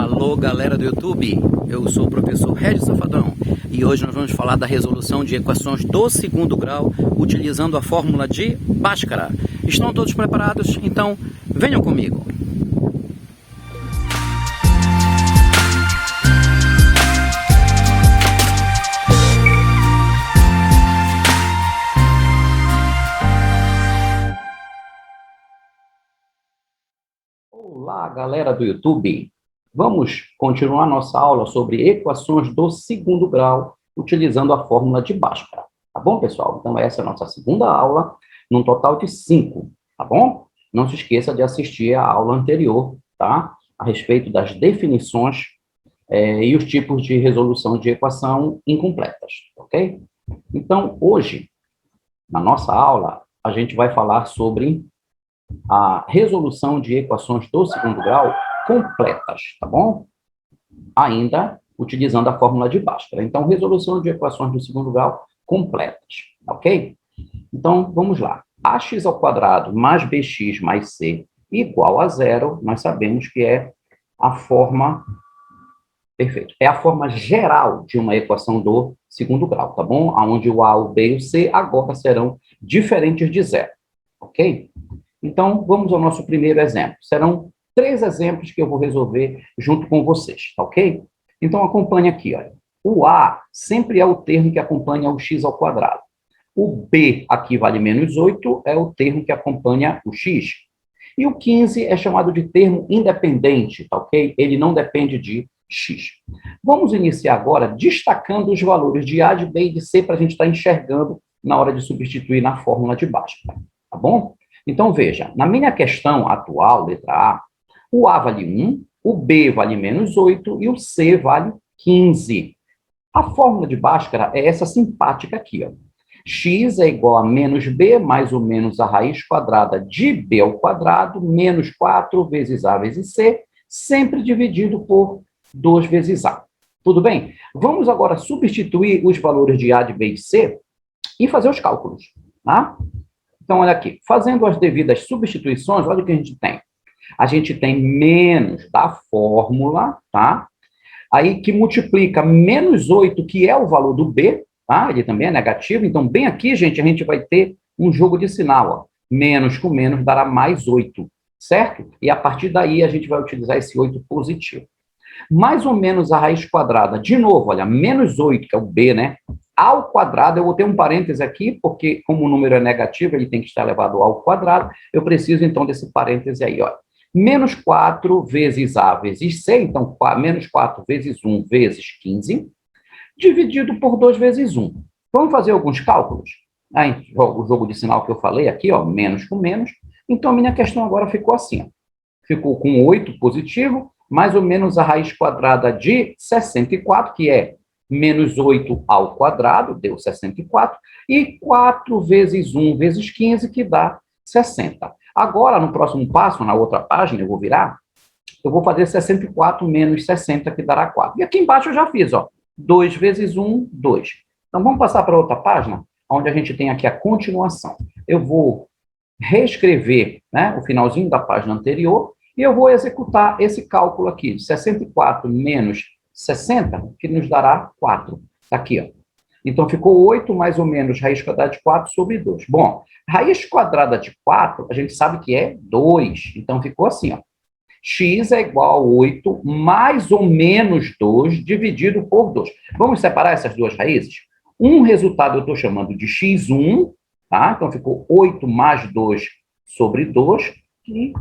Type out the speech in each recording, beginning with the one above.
Alô, galera do YouTube, eu sou o professor Regis Safadão e hoje nós vamos falar da resolução de equações do segundo grau utilizando a fórmula de Bhaskara. Estão todos preparados? Então venham comigo! Olá, galera do YouTube! Vamos continuar nossa aula sobre equações do segundo grau, utilizando a fórmula de Bhaskara. Tá bom, pessoal? Então, essa é a nossa segunda aula, num total de 5, tá bom? Não se esqueça de assistir a aula anterior, tá? A respeito das definições e os tipos de resolução de equação incompletas, ok? Então, hoje, na nossa aula, a gente vai falar sobre a resolução de equações do segundo grau completas, tá bom? Ainda utilizando a fórmula de Bhaskara. Então, resolução de equações do segundo grau completas, ok? Então, vamos lá. Ax ao quadrado mais bx mais c igual a zero, nós sabemos que é a forma... Perfeito. É a forma geral de uma equação do segundo grau, tá bom? Onde o a, o b e o c agora serão diferentes de zero, ok? Então, vamos ao nosso primeiro exemplo. Serão 3 exemplos que eu vou resolver junto com vocês, tá ok? Então, acompanhe aqui, olha. O A sempre é o termo que acompanha o x ao quadrado. O B, aqui vale menos 8, é o termo que acompanha o x. E o 15 é chamado de termo independente, tá ok? Ele não depende de x. Vamos iniciar agora destacando os valores de A, de B e de C para a gente estar enxergando na hora de substituir na fórmula de Bhaskara, tá bom? Então, veja, na minha questão atual, letra A, o A vale 1, o B vale menos 8 e o C vale 15. A fórmula de Bhaskara é essa simpática aqui, ó. X é igual a menos B mais ou menos a raiz quadrada de B ao quadrado, menos 4 vezes A vezes C, sempre dividido por 2 vezes A. Tudo bem? Vamos agora substituir os valores de A, de B e de C e fazer os cálculos, tá? Então, olha aqui, fazendo as devidas substituições, olha o que a gente tem. A gente tem menos da fórmula, tá? Aí que multiplica menos 8, que é o valor do B, tá? Ele também é negativo, então bem aqui, gente, a gente vai ter um jogo de sinal, ó. Menos com menos dará mais 8, certo? E a partir daí a gente vai utilizar esse 8 positivo. Mais ou menos a raiz quadrada, de novo, olha, menos 8, que é o B, né? Ao quadrado, eu vou ter um parêntese aqui, porque como o número é negativo, ele tem que estar elevado ao quadrado, eu preciso, então, desse parêntese aí, ó. Menos 4 vezes A vezes C, então, menos 4 vezes 1 vezes 15, dividido por 2 vezes 1. Vamos fazer alguns cálculos? Aí, o jogo de sinal que eu falei aqui, ó, menos com menos. Então, a minha questão agora ficou assim, ó. Ficou com 8 positivo, mais ou menos a raiz quadrada de 64, que é menos 8 ao quadrado, deu 64, e 4 vezes 1 vezes 15, que dá 60. Agora, no próximo passo, na outra página, eu vou virar, eu vou fazer 64 menos 60, que dará 4. E aqui embaixo eu já fiz, ó, 2 vezes 1, 2. Então, vamos passar para outra página, onde a gente tem aqui a continuação. Eu vou reescrever, né, o finalzinho da página anterior, e eu vou executar esse cálculo aqui, 64 menos 60, que nos dará 4. Tá aqui, ó. Então, ficou 8 mais ou menos raiz quadrada de 4 sobre 2. Bom, raiz quadrada de 4, a gente sabe que é 2. Então, ficou assim, ó. X é igual a 8 mais ou menos 2 dividido por 2. Vamos separar essas duas raízes? Um resultado eu estou chamando de x1, tá? Então, ficou 8 mais 2 sobre 2, e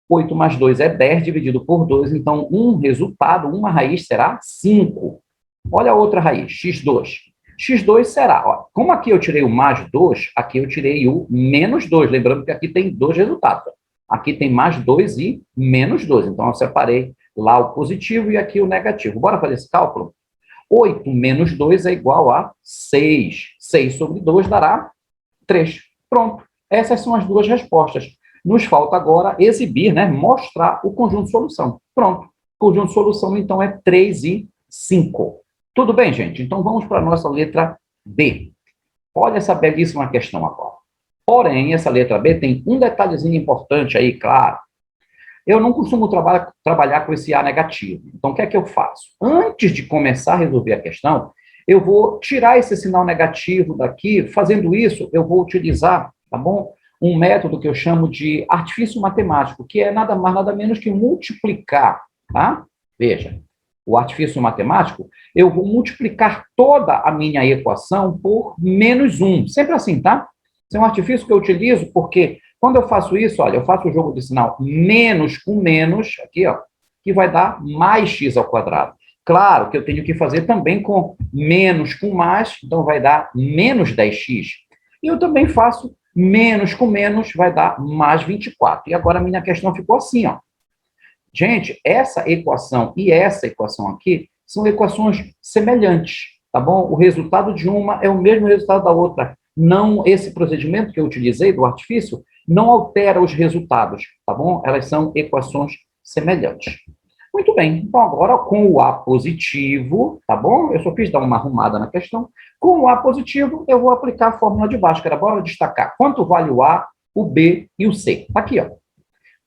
8 mais 2 é 10 dividido por 2, então um resultado, uma raiz será 5. Olha a outra raiz, x2. x2 será, ó, como aqui eu tirei o mais 2, aqui eu tirei o menos 2. Lembrando que aqui tem 2 resultados. Aqui tem mais 2 e menos 2. Então, eu separei lá o positivo e aqui o negativo. Bora fazer esse cálculo? 8 menos 2 é igual a 6. 6 sobre 2 dará 3. Pronto. Essas são as duas respostas. Nos falta agora exibir, né, mostrar o conjunto de solução. Pronto. O conjunto de solução, então, é 3 e 5. Tudo bem, gente? Então, vamos para a nossa letra B. Olha essa belíssima questão agora. Porém, essa letra B tem um detalhezinho importante aí, claro. eu não costumo trabalhar com esse A negativo. Então, o que é que eu faço? Antes de começar a resolver a questão, eu vou tirar esse sinal negativo daqui. Fazendo isso, eu vou utilizar, tá bom? Um método que eu chamo de artifício matemático, que é nada mais, nada menos que multiplicar, tá? Veja, o artifício matemático, eu vou multiplicar toda a minha equação por -1. Sempre assim, tá? Esse é um artifício que eu utilizo porque quando eu faço isso, olha, eu faço o jogo de sinal menos com menos, aqui, ó, que vai dar mais x ao quadrado. Claro que eu tenho que fazer também com menos com mais, então vai dar menos 10x. E eu também faço menos com menos, vai dar mais 24. E agora a minha questão ficou assim, ó. Gente, essa equação e essa equação aqui são equações semelhantes, tá bom? O resultado de uma é o mesmo resultado da outra. Não, esse procedimento que eu utilizei do artifício não altera os resultados, tá bom? Elas são equações semelhantes. Muito bem, então agora com o A positivo, tá bom? Eu só quis dar uma arrumada na questão. Com o A positivo, eu vou aplicar a fórmula de Bhaskara. Bora destacar quanto vale o A, o B e o C. Tá aqui, ó.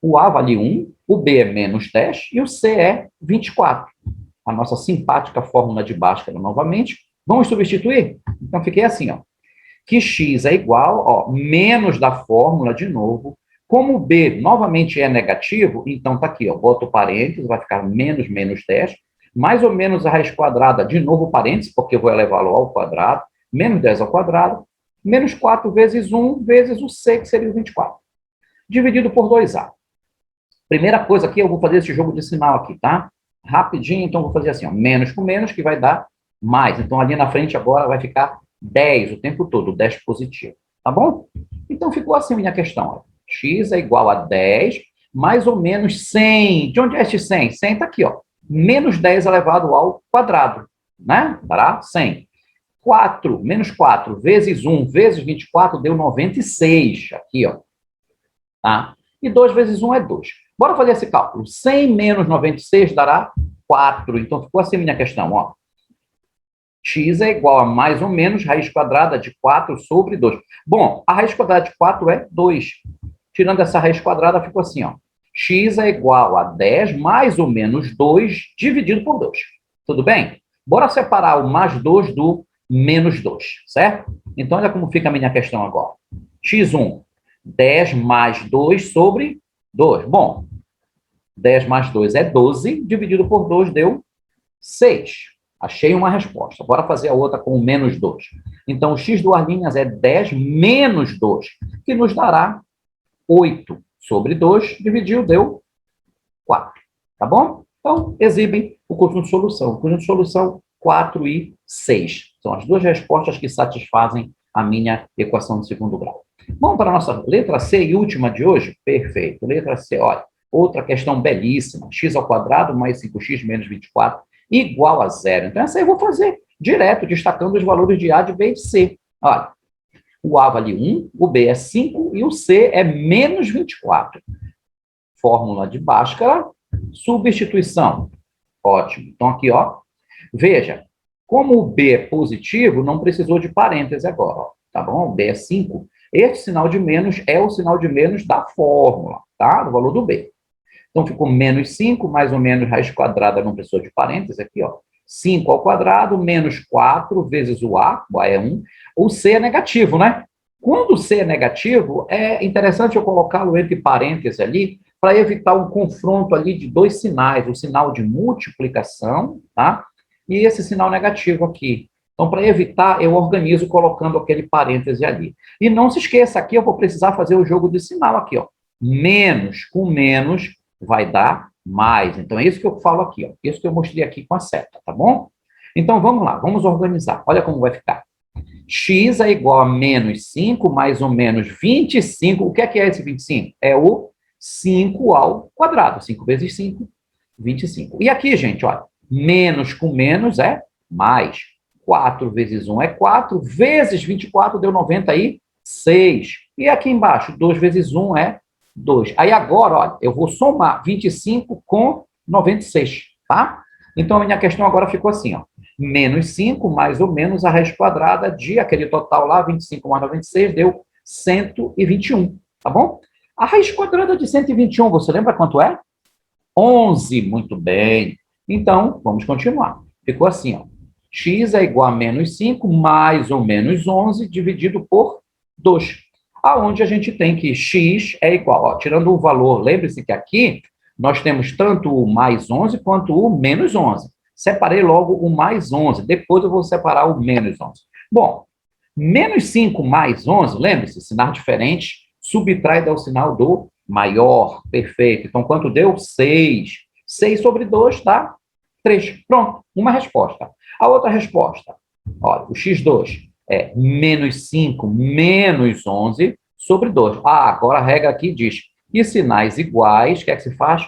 O A vale 1, o B é menos 10 e o C é 24. A nossa simpática fórmula de Bhaskara novamente. Vamos substituir? Então, fiquei assim, ó. Que x é igual, ó, menos da fórmula de novo. Como o B novamente é negativo, então tá aqui, ó, boto parênteses, vai ficar menos 10, mais ou menos a raiz quadrada, de novo parênteses, porque eu vou elevá-lo ao quadrado, menos 10 ao quadrado, menos 4 vezes 1 vezes o C, que seria o 24. Dividido por 2A. Primeira coisa aqui, eu vou fazer esse jogo de sinal aqui, tá? Rapidinho, então vou fazer assim, ó, menos com menos, que vai dar mais. Então ali na frente agora vai ficar 10 o tempo todo, 10 positivo, tá bom? Então ficou assim a minha questão, ó. X é igual a 10, mais ou menos 100. De onde é este 100? 100 está aqui, ó. Menos 10 elevado ao quadrado, né? Dará 100. 4, menos 4, vezes 1, vezes 24, deu 96. Aqui, ó. Tá? E 2 vezes 1 é 2. Bora fazer esse cálculo. 100 menos 96 dará 4. Então, ficou assim a minha questão, ó. X é igual a mais ou menos raiz quadrada de 4 sobre 2. Bom, a raiz quadrada de 4 é 2. Tirando essa raiz quadrada, ficou assim, ó. X é igual a 10 mais ou menos 2 dividido por 2. Tudo bem? Bora separar o mais 2 do menos 2, certo? Então, olha como fica a minha questão agora. X1, 10 mais 2 sobre 2. Bom, 10 mais 2 é 12, dividido por 2 deu 6. Achei uma resposta. Bora fazer a outra com menos 2. Então, o x do Arlinhas é 10 menos 2, que nos dará 8 sobre 2, dividiu, deu 4. Tá bom? Então, exibem o conjunto de solução. O conjunto de solução, 4 e 6. São as duas respostas que satisfazem a minha equação de segundo grau. Vamos para a nossa letra C e última de hoje? Perfeito. Letra C, olha. Outra questão belíssima. X ao quadrado mais 5x menos 24 igual a 0. Então, essa aí eu vou fazer direto, destacando os valores de A, de B e de C. Olha, o A vale 1, o B é 5 e o C é menos 24. Fórmula de Bhaskara, substituição. Ótimo. Então, aqui, ó, veja, como o B é positivo, não precisou de parêntese agora, ó, tá bom? O B é 5. Esse sinal de menos é o sinal de menos da fórmula, tá? Do valor do B. Então, ficou menos 5, mais ou menos raiz quadrada, não precisou de parênteses aqui, ó. 5 ao quadrado, menos 4 vezes o A é 1. O C é negativo, né? Quando o C é negativo, é interessante eu colocá-lo entre parênteses ali, para evitar um confronto ali de dois sinais, o sinal de multiplicação, tá? E esse sinal negativo aqui. Então, para evitar, eu organizo colocando aquele parêntese ali. E não se esqueça, aqui eu vou precisar fazer o jogo de sinal aqui, ó. Menos com menos vai dar mais. Então, é isso que eu falo aqui, ó. Isso que eu mostrei aqui com a seta, tá bom? Então, vamos lá, vamos organizar. Olha como vai ficar. X é igual a menos 5, mais ou menos 25. O que é esse 25? É o 5 ao quadrado. 5 vezes 5, 25. E aqui, gente, olha, menos com menos é mais. 4 vezes 1 é 4, vezes 24 deu 96. E aqui embaixo, 2 vezes 1 é 2. Aí agora, olha, eu vou somar 25 com 96, tá? Então, a minha questão agora ficou assim, ó. Menos 5, mais ou menos a raiz quadrada de aquele total lá, 25 mais 96, deu 121, tá bom? A raiz quadrada de 121, você lembra quanto é? 11, muito bem. Então, vamos continuar. Ficou assim, ó. X é igual a menos 5 mais ou menos 11 dividido por 2. Aonde a gente tem que x é igual, ó, tirando o valor, lembre-se que aqui nós temos tanto o mais 11 quanto o menos 11. Separei logo o mais 11, depois eu vou separar o menos 11. Bom, menos 5 mais 11, lembre-se, sinal diferente, subtrai dá o sinal do maior, perfeito. Então, quanto deu? 6. 6 sobre 2 dá 3. Pronto, uma resposta. A outra resposta, olha, o x2 é menos 5 menos 11 sobre 2. Ah, agora a regra aqui diz, e sinais iguais, o que é que se faz?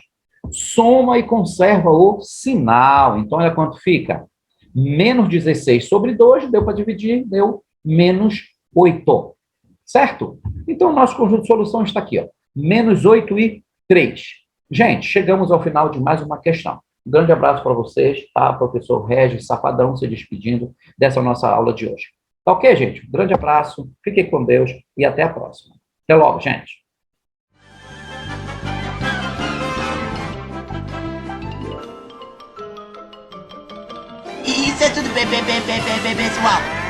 Soma e conserva o sinal. Então, olha quanto fica. Menos 16 sobre 2, deu para dividir, deu menos 8. Certo? Então, o nosso conjunto de solução está aqui, ó. Menos 8 e 3. Gente, chegamos ao final de mais uma questão. Um grande abraço para vocês, tá? Professor Regis Safadão se despedindo dessa nossa aula de hoje. Tá ok, gente? Um grande abraço, fiquem com Deus e até a próxima. Até logo, gente. Isso é tudo, pessoal.